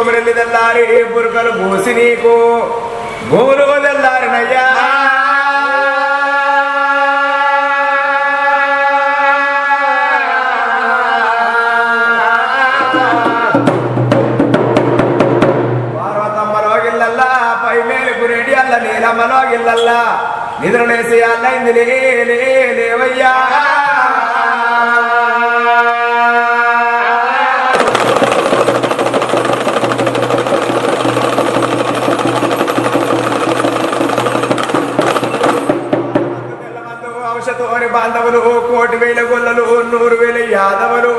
కొమరెల్లి తెల్లారి బురకలు పూసి నీకు భూములు తెల్లారినయ్యా పార్వతమ్మలో గిల్లల్లా పై మేలుకు రెడి అల్ల నీలమ్మలో గిల్లల్లా నిద్రలేసి అల్లైంది లేవయ్యా ఔషధోని బాంధవులు 1,000,000 గొల్లలు 100,000 యాదవులు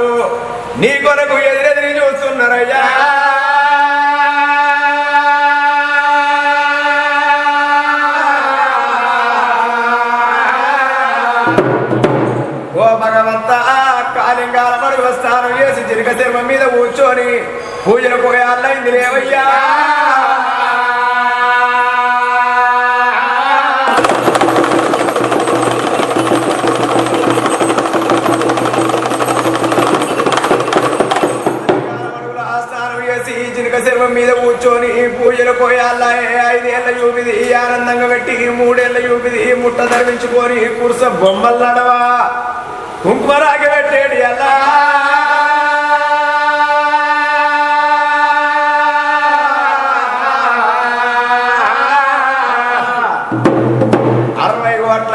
నీ కొరకు ఎదురెదిరి చూస్తున్నారయ్యా ఓ భగవంత కాలింగాల మరుగు స్నానం చేసి చిరక శర్మం మీద కూర్చొని పూజలు పోయాలైంది లేవయ్యా శర్మం మీద కూర్చొని పూజలు పోయాలా 5 ఏళ్ల యూపిది ఆనందంగా పెట్టి 3 ఏళ్ల యూపిది ముట్ట ధరించుకొని కుర్స బొమ్మలు నడవా కుంకుమరాగి పెట్టేది అలా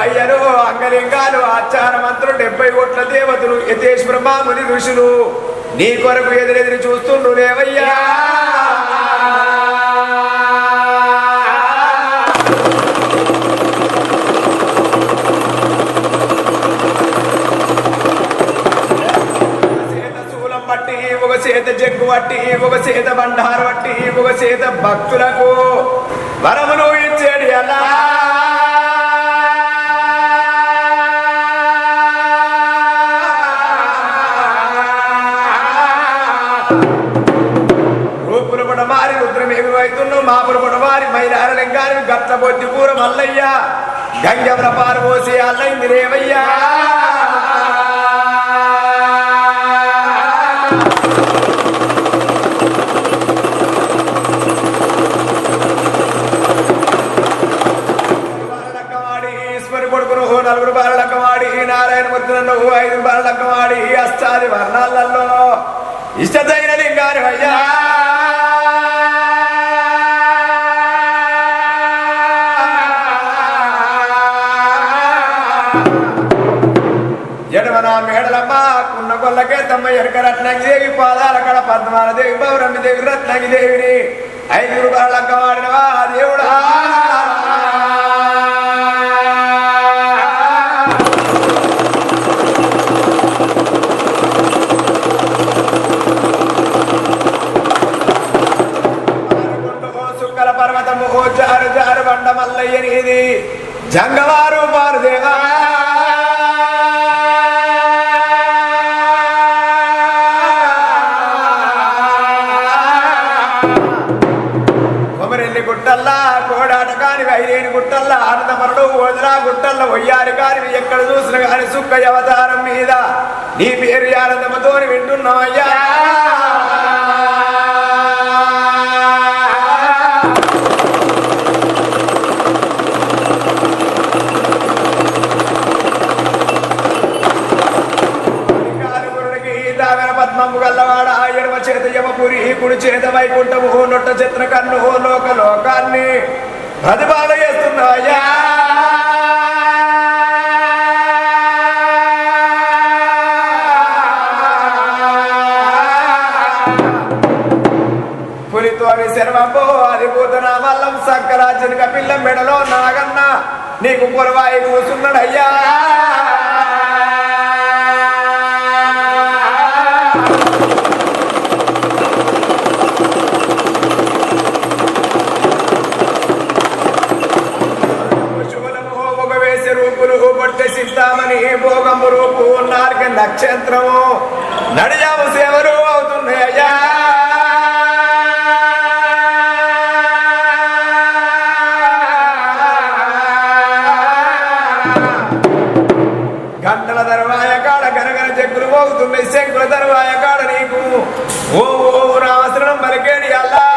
అయ్యరు అంగలింగాలు ఆచార మంత్రులు 70 కోట్ల దేవతలు యతేశ్వర మాముని ఋషులు నీ కొరకు ఎదురెదిరి చూస్తుండు లేవయ్యా శూలం పట్టి ఒక చేత జగ్గు పట్టి ఒక చేత బండారు పట్టి ఒక చేత భక్తులకు వరములు ఇచ్చేది అలా మారి రుద్రమేమి వైతున్నావు మాపురపడ వారి మైలార లింగాన్ని గట్ల బొద్ది పూర మల్లయ్య గంగవర పారబోసి అల్లైంది రేవయ్యా ఈశ్వరి కొడుకును 4 బాలలక్కవాడి నారాయణమూర్తి 5 బాలలక్కవాడి అష్టాది వర్ణాలలో ఇష్టదైన లింగాని అయ్యా ఎడవన మేడలమ్మ కున్న కొల్లకే తమ్మ ఎరక రత్నగిదేవి పాదాల కడ పద్మాలదేవి పౌరమిదేవి రత్నగిదేవిని 5 బాలక్క వాడినవా దేవుడా సుక్కల పర్వతము జారు జారు బండ మల్లయ్యనిది జంగవారు పారుదేవా గుట్టల్లా కోడాట కాని వైలేని గుట్టల్లా ఆనందమరుడు ఓదరా గుట్టల్ల ఒయ్యారి కాని ఎక్కడ చూసిన కాని సుక్క అవతారం మీద నీ పేరు ఆనందమతో వింటున్నావయ్యా పద్మము గల్లవాడ ఎడమ చేత యమపురి కుడి చేత వైకుంఠము నొట్ట చిత్ర కన్ను లోకాన్ని ప్రతిపాదన చేస్తున్నాయా పులితోని శర్మపో అది పూతన మల్లం సంకరాజుని కపిల్లం మెడలో నాగన్న నీకు పొరవాయి కూసున్నాడయ్యా సిద్ధామని భోగము రూపు నాలుక నక్షత్రము నడియాము సేవలు అవుతున్నాయ్యా గంటల దర్వాయ కాడ గనగన చెక్కులు మోగుతున్నాయి శంకుల దర్వాయ కాడ నీకు ఓ రామశ్రణం పలికేడి అల్లా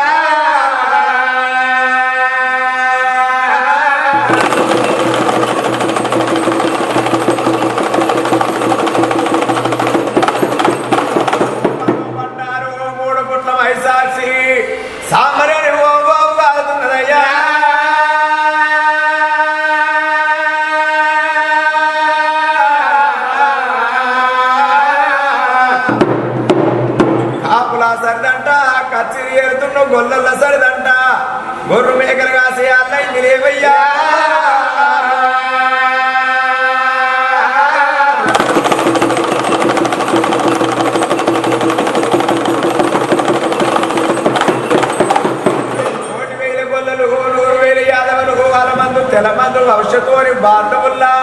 మందు భవిష్యత్తు బాంధవుల్లా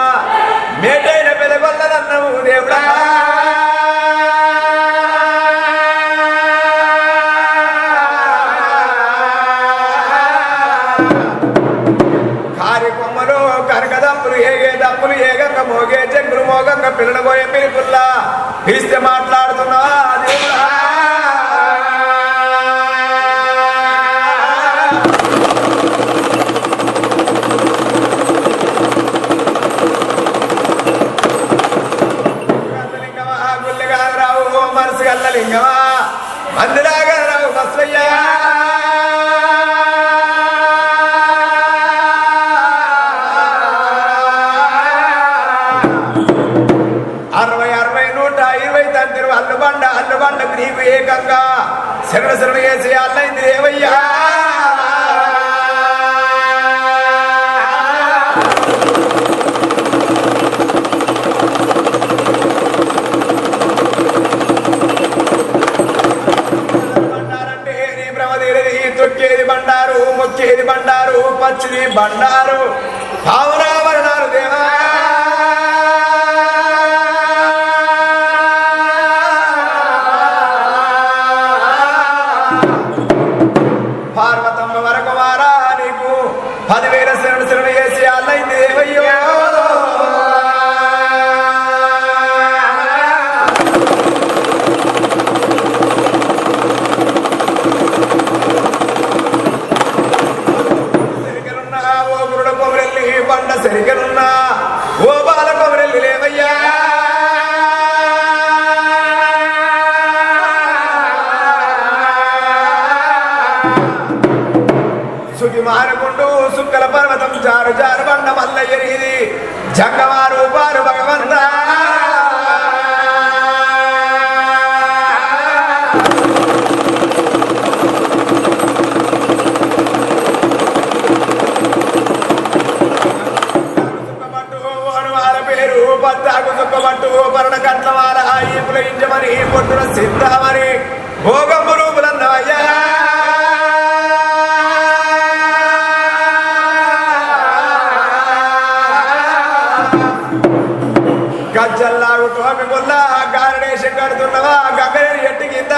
మేటైన పెదగొల్లనన్నవు దేవుడా కార్యక్రమలో కనకదప్పులు ఏగే దప్పులు ఏగంగా మోగే చెంగులు మోగంగా పిల్లనబోయే పిలుపుల్లా పిలిస్తే మాట్లాడుతున్నా దేవుడా మనసు గల్లలింగమా మందిరాగా రావు బస్వయ్యా 60-60-120 తండ్రి అల్లు బండ నీకు ఏకంగా శరణ చేసి అల్లైంది రేవయ్యా తొక్కేది బండారు మొక్కేది బండారు పచ్చిది బండారు భావనావరణాలు దేవా పార్వతమ్మ వరకుమారా నీకు 10,000 శరణ చేసి అల్లైంది దేవయ్యో బండ సరిగనున్నా ఓ బాల కొమరెల్లి లేవయ్యా సుఖి మారకుండు సుక్కల పర్వతం జారు జారు బండ మల్లయ్యది జంగమారు పారు భగవంతా పత్తాకు దుఃఖమంటూ పరణ కంట్లవాల ఈపుల ఇంజమని పొట్టున సిద్ధామని భోగంబు రూపులన్నవయ్యా గజ్జల్లాగు టోపి కొల్ల గారడేశం కడుతున్నవా గంగరేని ఎట్టి కింద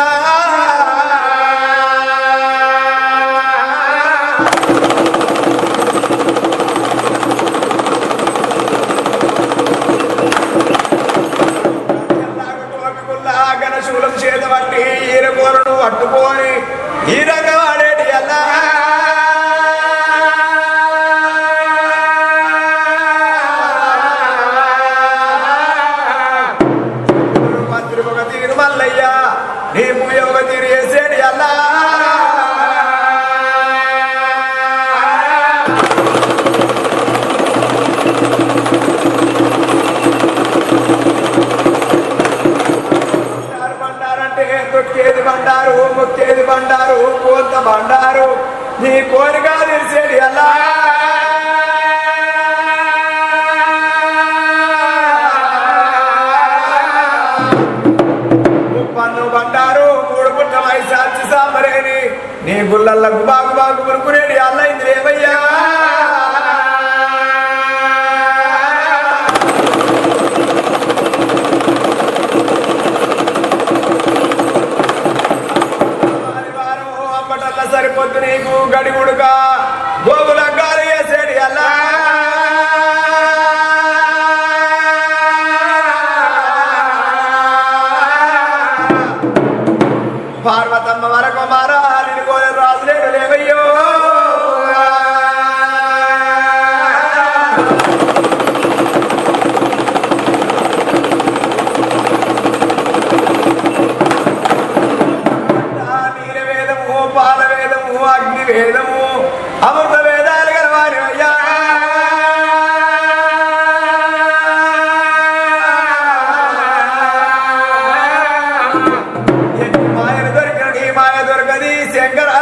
గణశూలం చేత పట్టి ఈరగోరను పట్టుకొని ఈ రంగం ఆడేటి అల్లా మంత్రి ఒక తీరు మల్లయ్య నీ పూయ ఒక తీరు వేసేటి అల్లా తొక్కేది బండారు మొక్కేది బండారు కోంత బండారు నీ కోరిక తెలిసేది అలా ముప్పన్ను బండారు 3 పుట్ట వయసాచి సాంబరేని నీ గుళ్ళకు బాగు బాగు మురుకునేది అల్లైంది రేవయ్యా సరిపోద్దు నీకు గడిగుడుగా గోగుల గాలి వేసేది అల్లా పార్వతమ్మ వరకు మారా నేను కోరి రాజులేడు లేవయ్యో అగ్ని వేదము అమృత వేదాలు గలవారి అయ్యా మాయను దొరికిన నీ మాయ దొరకది శంకరా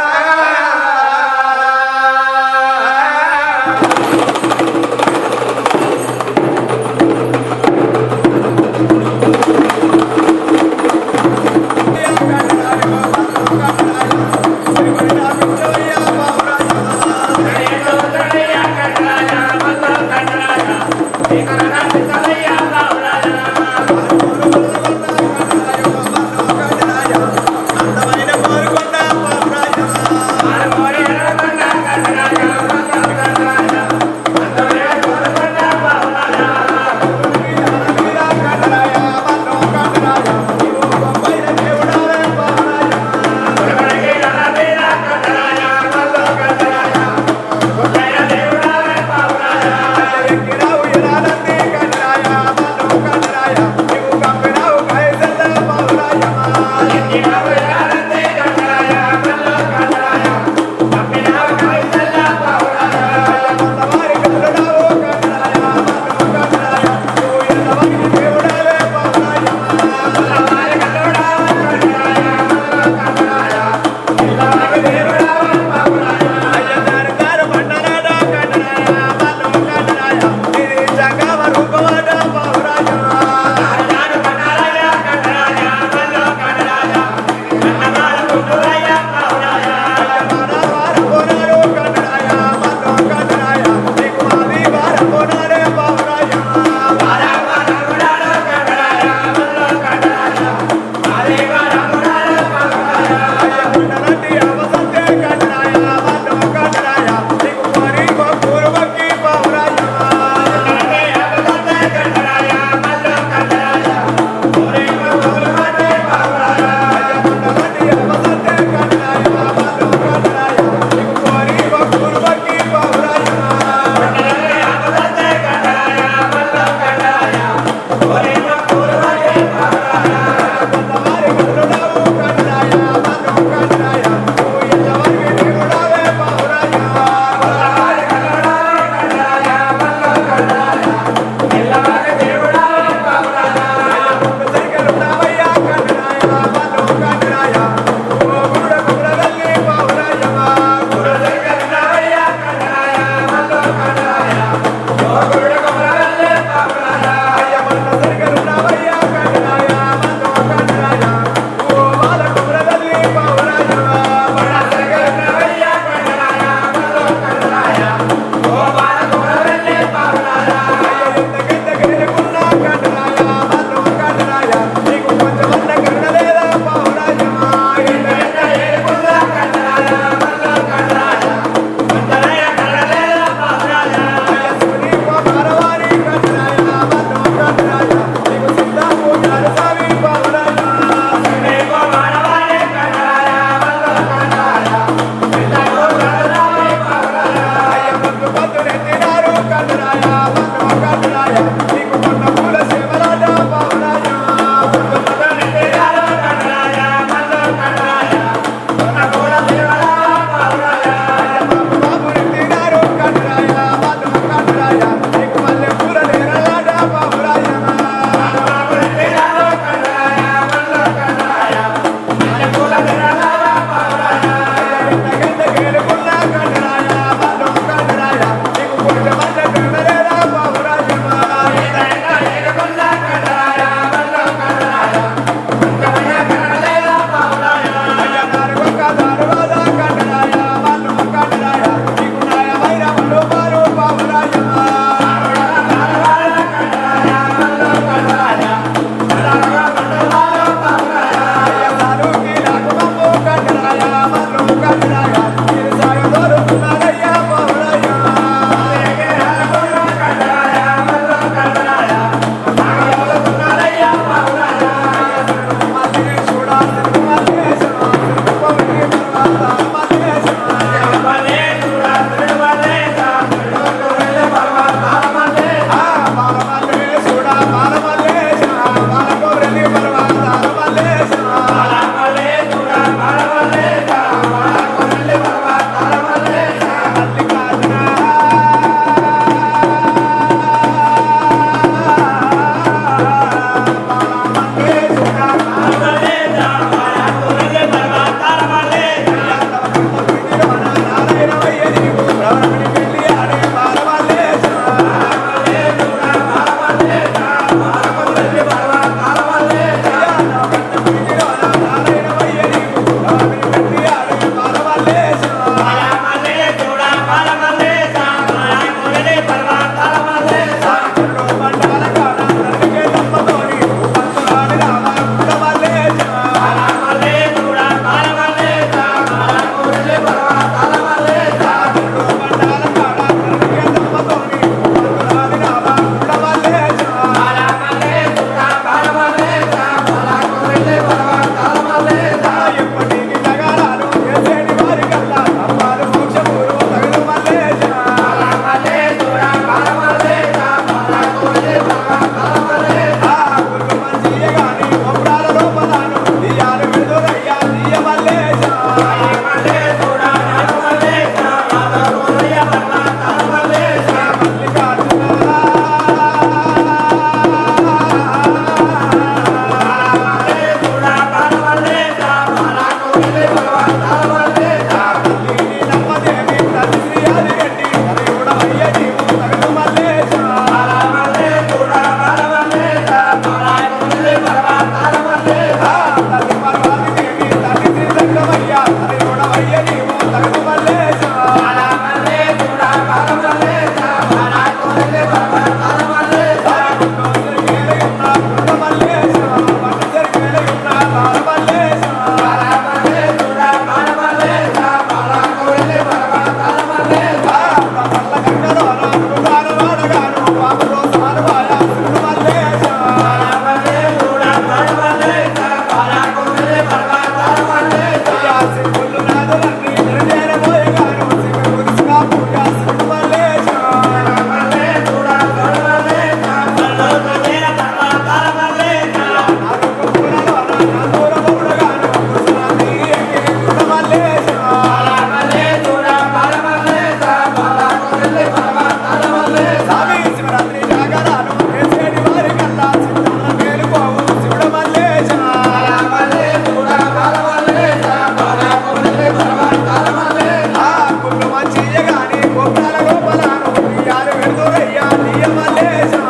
పెడుతురయ్యా నీయ మల్లేశా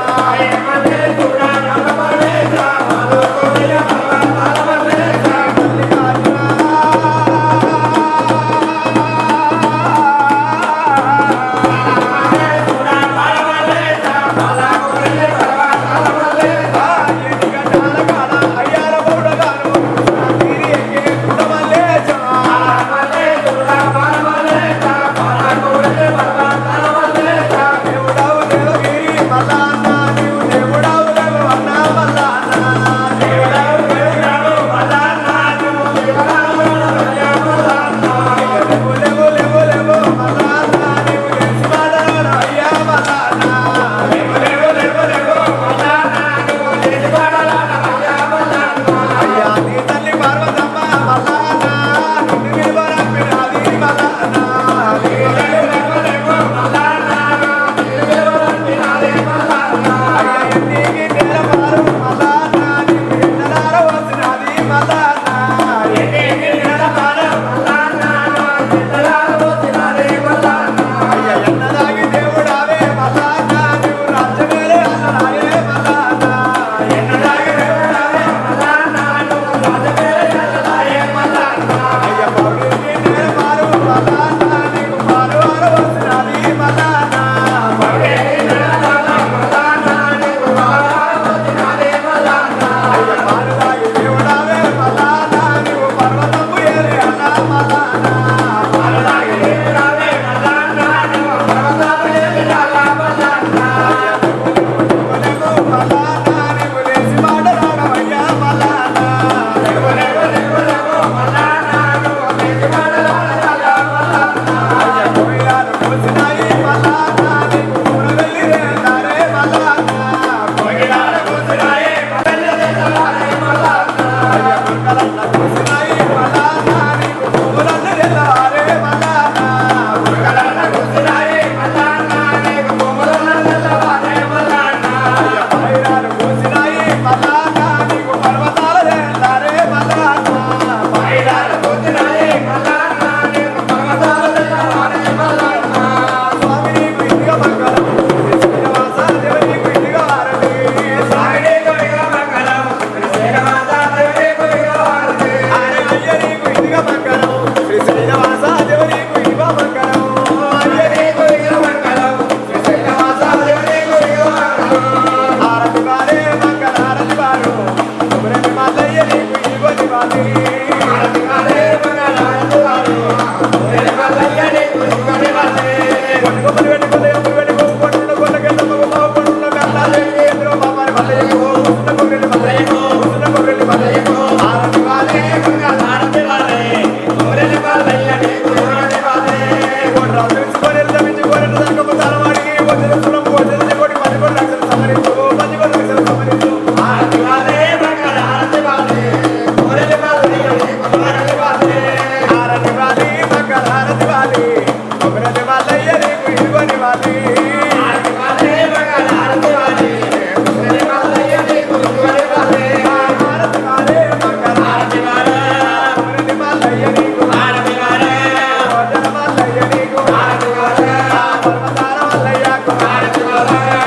Bye.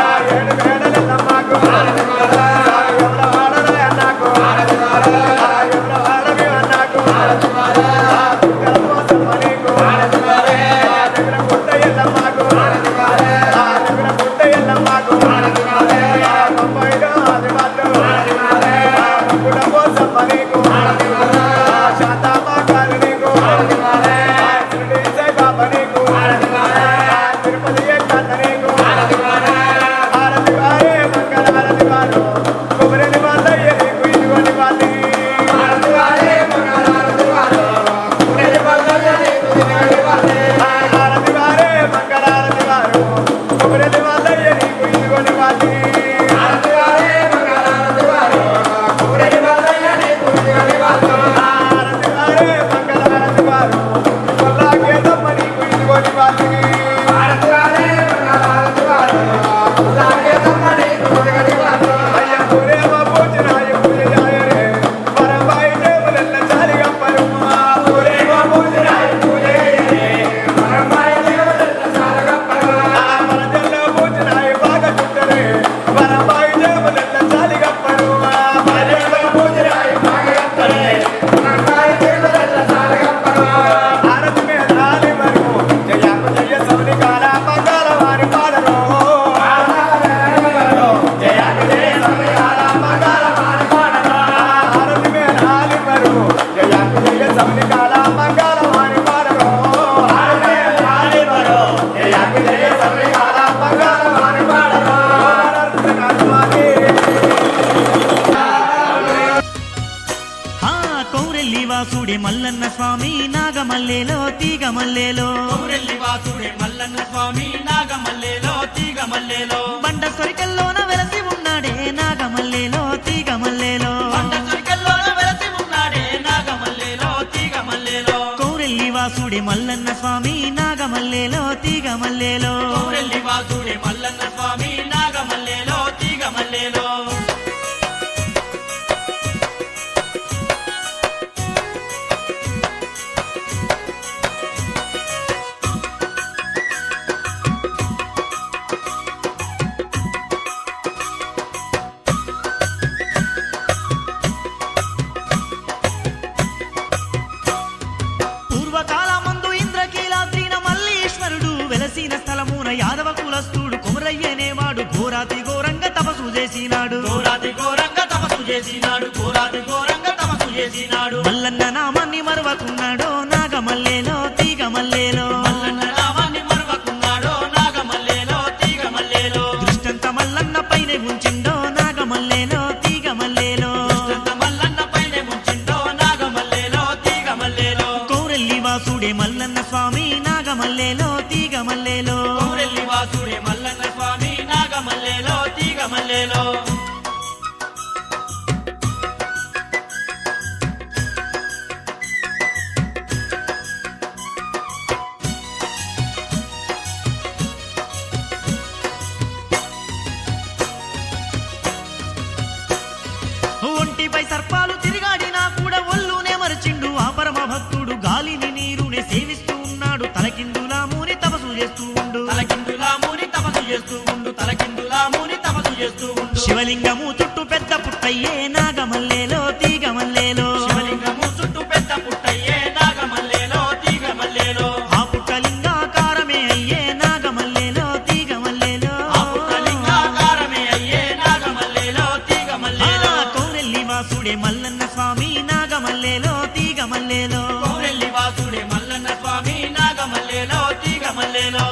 స్వామి నాగమల్లేలో తీగమల్లేలో కౌరెల్లి వాసుడే మల్లన్న స్వామి నాగమల్లేలో తీగమల్లేలో బండ సొరికల్లోన వెలసి ఉన్నాడే నాగమల్లేలో తీగమల్లేలో కొండ చిరికల్లోన వెలసి ఉన్నాడే నాగమల్లేలో తీగమల్లేలో కౌరెల్లి వాసుడే మల్లన్న స్వామి నాగమల్లేలో తీగమల్లేలో కౌరెల్లి వాసుడే మల్లన్న స్వామి నాగమల్లేలో తీగమల్లేలో పూర్వకాలమందు ఇంద్రకీలాద్రిన మల్లీశ్వరుడు వెలసిన స్థలమున యాదవ కులస్తుడు కొమరయ్యనేవాడు ఘోరాతి ఘోరంగా తపస్సు చేసినాడు ఘోరాతి ఘోరంగా తపస్సు చేసినాడు ఘోరాతి ఘోరంగా తపస్సు చేసినాడు మల్లన్న నామాన్ని మరవకున్నాడో నాగమల్లేలో తీగమల్లేలో మల్లన్న నామాన్ని మరవకున్నాడో నాగమల్లేలో తీగమల్లేలో దృష్టంత మల్లన్న పైన ఉంచిండో నాగమల్లేలో తీగమల్లేలో కృష్ణంత మల్లన్న పైనే ముంచిండో నాగమల్లేలో తీగమల్లేలో కౌరెల్లి వాసుడే మల్లన్న స్వామి నాగమల్లేలో తీగమల్లేలో కౌరెల్లి వాసుడే మల్లన్న స్వామి నాగమల్లేలో తీగమల్లేలో ఒంటిపై సర్పాలు తిరిగాడినా కూడా ఒళ్ళునే మరచిండు ఆ పరమ భక్తుడు గాలిని నీరునే సేవిస్తూ ఉన్నాడు తలకిందులా మూని తపస్సు చేస్తూ ఉండు తలకిందులా మూని తపస్సు చేస్తూ ఉండు తలకిందులా మూని తపస్సు చేస్తూ ఉండు శివలింగము చుట్టూ పెద్ద పుట్టయ్యే నాగమల్లేలో తీగమల్లేలో శివలింగము చుట్టూ పెద్ద పుట్టయ్యే నాగమల్లేలో తీగమల్లేలో ఆ పుట్టలింగాకారమే అయ్యే నాగమల్లేలో తీగమల్లేలో ఆ పుట్టలింగాకారమే అయ్యే నాగమల్లేలో తీగమల్లేలో కౌరెల్లి వాసుడే మల్లన్న స్వామి నాగమల్లేలో తీగమల్లేలో కౌరెల్లి వాసుడే మల్లన్న స్వామి నాగమల్లేలో తీగమల్లేలో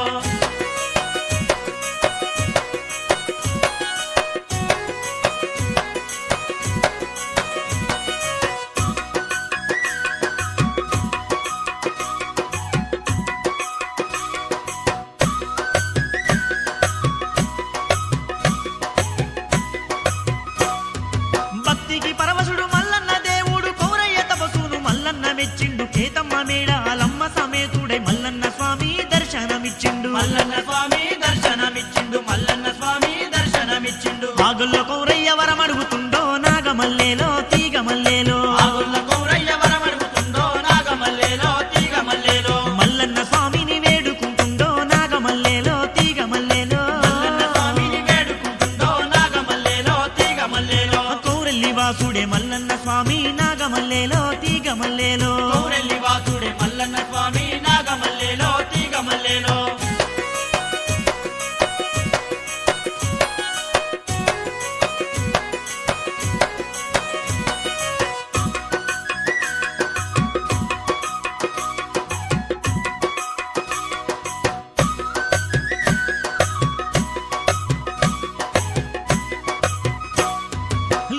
భక్తికి పరవశుడు మల్లన్న దేవుడు కౌరయ్య తపసును మల్లన్న మెచ్చిండు కేతమ్మ మేడాలమ్మ సమేతుడై మల్లన్న స్వామి దర్శనమిచ్చిండు మల్లన్న స్వామి దర్శనమిచ్చిండు మల్లన్న స్వామి దర్శనమిచ్చిండు బాగుల్లో కౌరయ్య వరమడుగుతుండో నాగమల్లేలో తీగమల్లేలో ఆగుల్ల కౌరయ్య వరమడుగుతుండో నాగమల్లేలో తీగమల్లేలో మల్లన్న స్వామిని వేడుకుంటుండో నాగమల్లేలో తీగమల్లేలో మల్లన్న స్వామిని వేడుకుంటుండో నాగమల్లేలో తీగమల్లేలో కౌరెల్లి వాసుడే మల్లన్న స్వామి నాగమల్లేలో తీగమల్లేలో కౌరెల్లి వాసుడే మల్లన్న స్వామి నాగమల్లేలో తీగమల్లేలో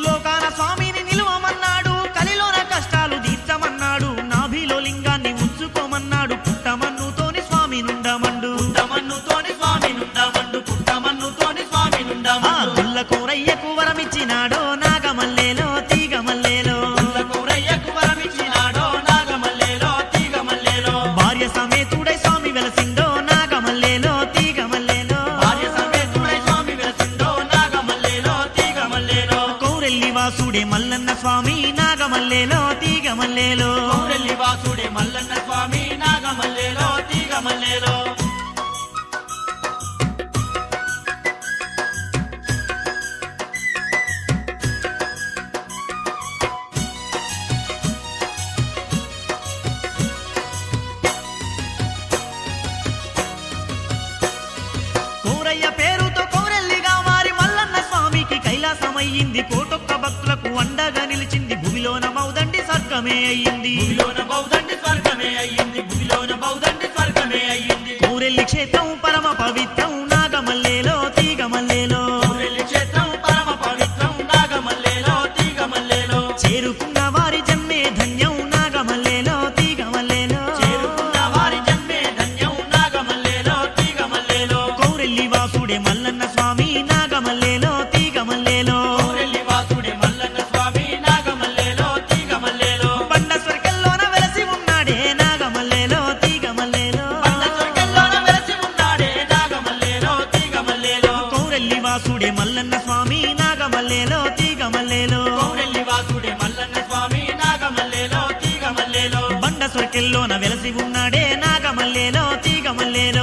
లోకాన స్వామిని నిలువమన్నాడు కలిలోన కష్టాలు తీర్చమన్నాడు నాభిలో లింగాన్ని ఉంచుకోమన్నాడు పుట్టమన్నుతోని స్వామి నుండమండు పుట్టమన్నుతోని స్వామి నుండమండు పుట్టమన్నుతోని స్వామి ఆ నుండమండు గుల్ల కౌరయ్యకు వరమిచ్చినాడో నాగమల్లేలో తీగమల్లేలో పుల్ల కౌరయ్యకు వరమిచ్చినాడో నాగమల్లేలో తీగమల్లేలో భార్య సమేతుడై స్వామి వెలసిండో నాగమల్లేలో తీగమల్లేలో భార్య సమేతుడై స్వామి వెలసిండో నాగమల్లేలో తీగమల్లేలో కౌరెల్లి వాసుడే మల్లన్న స్వామి నాగమల్లేలో తీగమల్లేలో కౌరెల్లి వాసుడే మల్లన్న స్వామి నాగమల్లేలో తీగమల్లేలో కౌరయ్య పేరుతో కౌరెల్లిగా మారి మల్లన్న స్వామికి కైలాసమయ్యింది కోటొక్క భక్తులకు అండగా నిలిచింది భూమిలోన మౌదండి స్వర్గమే అయ్యింది భూమిలోన బౌద్ధండి స్వర్గమే అయ్యింది భూమిలోన బౌద్ధండి స్వర్గమే అయ్యింది కౌరెల్లి క్షేత్రం పరమ పవిత్రం నాగమల్లేలో తీగమల్లేలో కౌరెల్లి క్షేత్రం పరమ పవిత్రం నాగమల్లేలో తీగమల్లేలో చేరుకున్న వారి జన్మే ధన్యం నాగమల్లేలో తీగ నాగమల్లేలో తీగమల్లేలో కోరెల్లి వాసుడే మల్లన్న స్వామి నాగమల్లేలో తీగమల్లేలో బండ సొరకెల్లోన వెలసి ఉన్నాడే నాగమల్లేలో తీగమల్లేలో